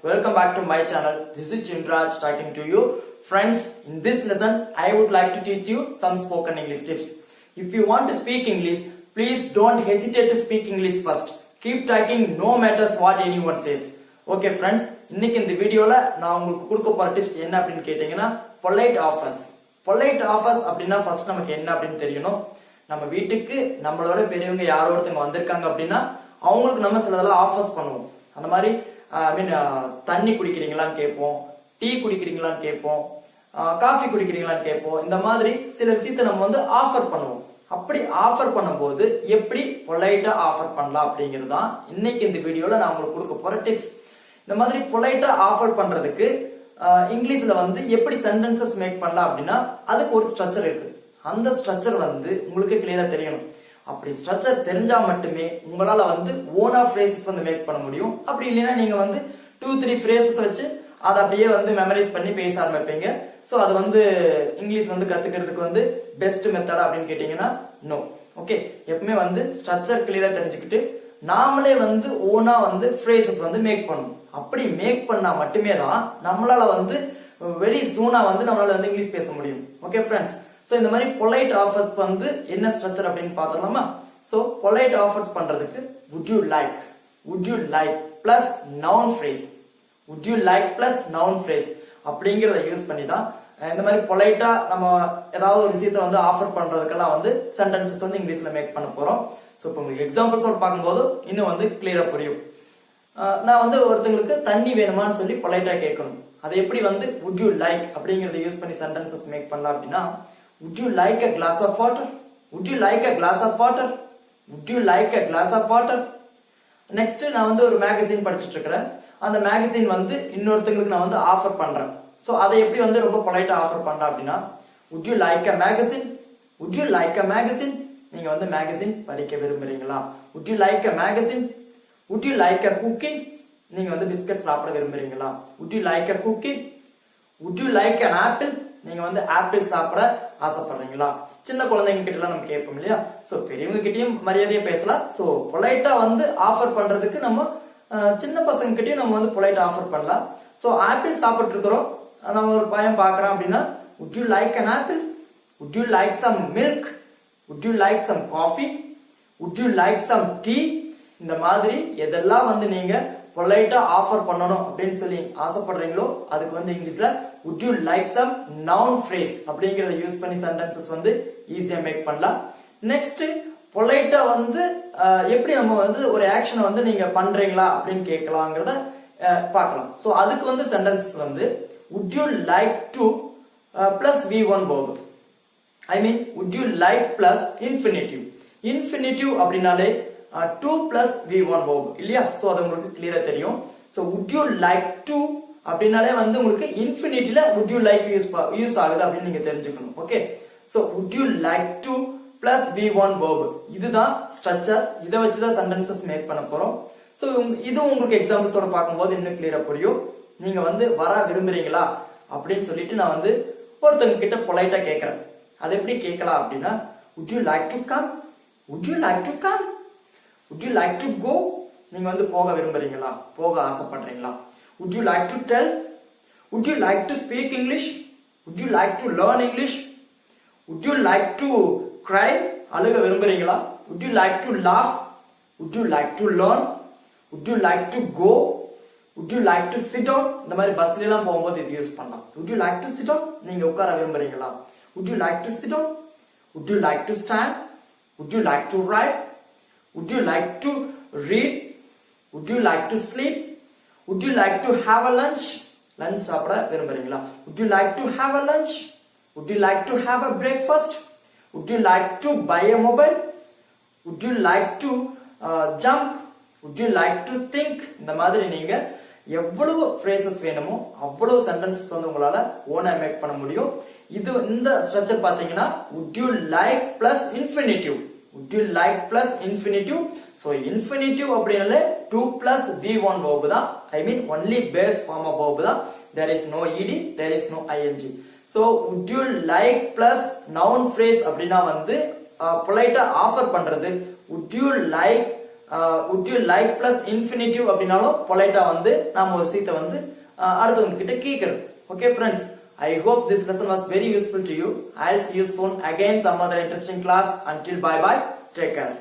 Welcome back to my channel. This is Chindraj talking to you. Friends, in this lesson, I would like to teach you some spoken English tips. If you want to speak English, please don't hesitate to speak English first. Keep talking no matters what anyone says. Okay friends, இன்னைக்கு இந்த வீடியோல நான் உங்களுக்கு கொடுக்க போற tips என்ன அப்படினு கேட்டிங்கனா polite offers. Polite offers அப்படினா ஃபர்ஸ்ட் நமக்கு என்ன அப்படினு தெரியணும். நம்ம வீட்டுக்கு நம்மளோட பெரியவங்க யாரோ ஒருத்தங்க வந்திருக்காங்க அப்படினா அவங்களுக்கு நம்ம சிலதெல்லாம் ஆஃபர்ஸ் பண்ணுவோம். அந்த மாதிரி தண்ணி குடிக்கிறீங்களான்னு கேட்போம், டீ குடிக்கிறீங்களான்னு கேட்போம், காஃபி குடிக்கிறீங்களான்னு கேட்போம். இந்த மாதிரி சில விஷயத்த நம்ம வந்து ஆஃபர் பண்ணுவோம். அப்படி ஆஃபர் பண்ணும்போது எப்படி பொலைட்டா ஆஃபர் பண்ணலாம் அப்படிங்கிறது தான் இன்னைக்கு இந்த வீடியோல நான் உங்களுக்கு கொடுக்க போற டிப்ஸ். இந்த மாதிரி பொலைட்டா ஆஃபர் பண்றதுக்கு இங்கிலீஷ்ல வந்து எப்படி சென்டென்சஸ் மேக் பண்ணலாம் அப்படின்னா அதுக்கு ஒரு ஸ்ட்ரக்சர் இருக்கு. அந்த ஸ்ட்ரக்சர் வந்து உங்களுக்கு கிளியரா தெரியணும். அப்படி ஸ்ட்ரக்சர் தெரிஞ்சா மட்டுமே உங்களால வந்து ஓனா ஃப்ரேசஸ் வந்து மேக் பண்ண முடியும். அப்படி இல்லைன்னா நீங்க வந்து 2-3 ஃப்ரேசஸ் வச்சு அதை அப்படியே வந்து மெமரைஸ் பண்ணி பேச ஆரம்பிப்பீங்க. சோ அது வந்து இங்கிலீஷ் வந்து கத்துக்கிறதுக்கு வந்து பெஸ்ட் மெத்தட் அப்படின்னு கேட்டீங்கன்னா நோ. ஓகே, எப்பவுமே வந்து ஸ்ட்ரக்சர் கிளியரா தெரிஞ்சுக்கிட்டு நாமளே வந்து ஓனா வந்து ஃப்ரேசஸ் வந்து மேக் பண்ணணும். அப்படி மேக் பண்ணா மட்டுமே தான் நம்மளால வந்து வெரி சூனா வந்து நம்மளால வந்து இங்கிலீஷ் பேச முடியும். ஓகே ஃப்ரெண்ட்ஸ், சோ இந்த மாதிரி பொலைட் ஆஃபர்ஸ் வந்து என்ன ஸ்ட்ரக்சர் அப்படின்னு பார்த்தலாமா? சோ பொலைட் ஆஃபர்ஸ் பண்றதுக்கு would you like plus noun phrase, would you like plus noun phrase அப்படிங்கறத யூஸ் பண்ணி தான் இந்த மாதிரி பொலைட்டா நம்ம ஏதாவது ஒரு விஷயத்தை வந்து ஆஃபர் பண்றதுக்கெல்லாம் வந்து சென்டென்சஸ் வந்து இங்கிலீஷ்ல மேக் பண்ண போறோம். சோ இப்போ உங்களுக்கு எக்ஸாம்பிள்ஸோட பார்க்கும்போது இன்னும் வந்து கிளியரா புரியும். நான் வந்து ஒருத்தங்களுக்கு தண்ணி வேணுமான்னு சொல்லி பொலைட்டா கேட்கணும். அதை எப்படி வந்து would you like அப்படிங்கறத யூஸ் பண்ணி சென்டென்சஸ் மேக் பண்ணலாம் அப்படின்னா would you like a glass of water, would you like a glass of water, would you like a glass of water. Next நான் வந்து ஒரு மேகசின் படிச்சிட்டு இருக்கிறேன். அந்த மேகசின் வந்து இன்னொருத்தங்களுக்கு நான் வந்து ஆஃபர் பண்றேன். சோ அதை எப்படி வந்து ரொம்ப பொலைட்டா ஆஃபர் பண்ணலாம் அப்படின்னா would you like a magazine, would you like a magazine. நீங்க வந்து மேகசின் படிக்க விரும்புறீங்களா? would you like a magazine, would you like a cookie. நீங்க வந்து பிஸ்கட் சாப்பிட விரும்புறீங்களா? would you like a cookie, would you like an apple. நீங்க வந்து ஆப்பிள் சாப்பிட ஆசைப்படுறீங்களா? சின்ன குழந்தைங்க கிட்ட எல்லாம் நம்ம கேட்போம் இல்லையா? சோ பெரியவங்க கிட்டயும் மரியாதையா பேசலாம். சோ பொலைட்டா வந்து ஆஃபர் பண்றதுக்கு நம்ம சின்ன பசங்க கிட்டயும் நம்ம வந்து பொலைட்டா ஆஃபர் பண்ணலாம். சோ ஆப்பிள் சாப்பிட்டு இருக்கிறோம், நம்ம ஒரு பையன் பாக்குறான் அப்படின்னா would you like an apple, would you like some milk, would you like some coffee, would you like some tea. இந்த மாதிரி எதெல்லாம் வந்து நீங்க பொலைட்டா ஆஃபர் பண்ணணும் அப்படின்னு சொல்லி ஆசைப்படுறீங்களோ அதுக்கு வந்து இங்கிலீஷ்ல would you like some noun phrase அப்படிங்கறத யூஸ் பண்ணி சென்டென்சஸ் வந்து ஈஸியா மேக் பண்ணலாம். நெக்ஸ்ட் பொலைட்டா வந்து எப்படி நம்ம வந்து ஒரு ஆக்ஷனை வந்து நீங்க பண்றீங்களா அப்படின்னு கேட்கலாங்கிறத பார்க்கலாம். சோ அதுக்கு வந்து சென்டென்சஸ் வந்து would you like to plus V1 verb, I mean would you like plus infinitive. infinitive அப்படினாலே 2 plus V1 verb இல்லையா? சோ அது உங்களுக்கு கிளியரா தெரியும். So would you like to அப்படினாலே வந்து உங்களுக்கு இன்ஃபினிட்டில would you like யூஸ் ஆகுது அப்படின்னு நீங்க தெரிஞ்சுக்கணும். Okay, so would you like to plus V1 verb இதுதான் ஸ்ட்ரக்சர். இத வச்சு தான் சென்டென்சஸ் மேக் பண்ண போறோம். சோ இது உங்களுக்கு எக்ஸாம்பிள்ஸோட பார்க்கும்போது இன்னும் கிளியரா புரியும். நீங்க வந்து வர விரும்புறீங்களா அப்படின்னு சொல்லிட்டு நான் வந்து ஒருத்தங்க கிட்ட பொலைட்டா கேக்குறேன். அது எப்படி கேட்கலாம் அப்படின்னா would you like to come, would you like to come, would you like to go. நீங்க வந்து போக விரும்புறீங்களா, போக ஆசைப்படுறீங்களா? would you like to tell, would you like to speak English, would you like to learn English, would you like to cry. அழுக விரும்புறீங்களா? would you like to laugh, would you like to learn, would you like to go, would you like to sit down. இந்த மாதிரி பஸ்ல எல்லாம் போகும்போது இது use பண்ணலாம். would you like to sit down. நீங்க உட்கார விரும்புறீங்களா? would you like to sit down, would you like to stand, would you like to write, would you like to read, would you like to sleep, would you like to have a lunch. lunch சாப்பிட விரும்புறீங்களா? would you like to have a lunch, would you like to have a breakfast, would you like to buy a mobile, would you like to jump, would you like to think. இந்த மாதிரி நீங்க எவ்வளவு phrases வேணுமோ அவ்வளவு sentences வந்து உங்களால ஓனா make பண்ண முடியும். இது இந்த ஸ்ட்ரக்சர் பாத்தீங்கன்னா would you like plus infinitive, would you like plus infinitive. so infinitive அப்படினாலே 2 plus V1 verb தான். I mean only base form of verb தான். there is no ed, there is no ing. so would you like plus noun phrase அப்படினா வந்து பொலைட்டா offer பண்றது would you like would you like plus infinitive அப்படினாலும் பொலைட்டா வந்து நாம ஒரு விஷயத்தை வந்து அடுத்தவங்க கிட்ட கேக்குறது. Okay friends, I hope this lesson was very useful to you. I'll see you soon again some other interesting class. Until bye bye, take care.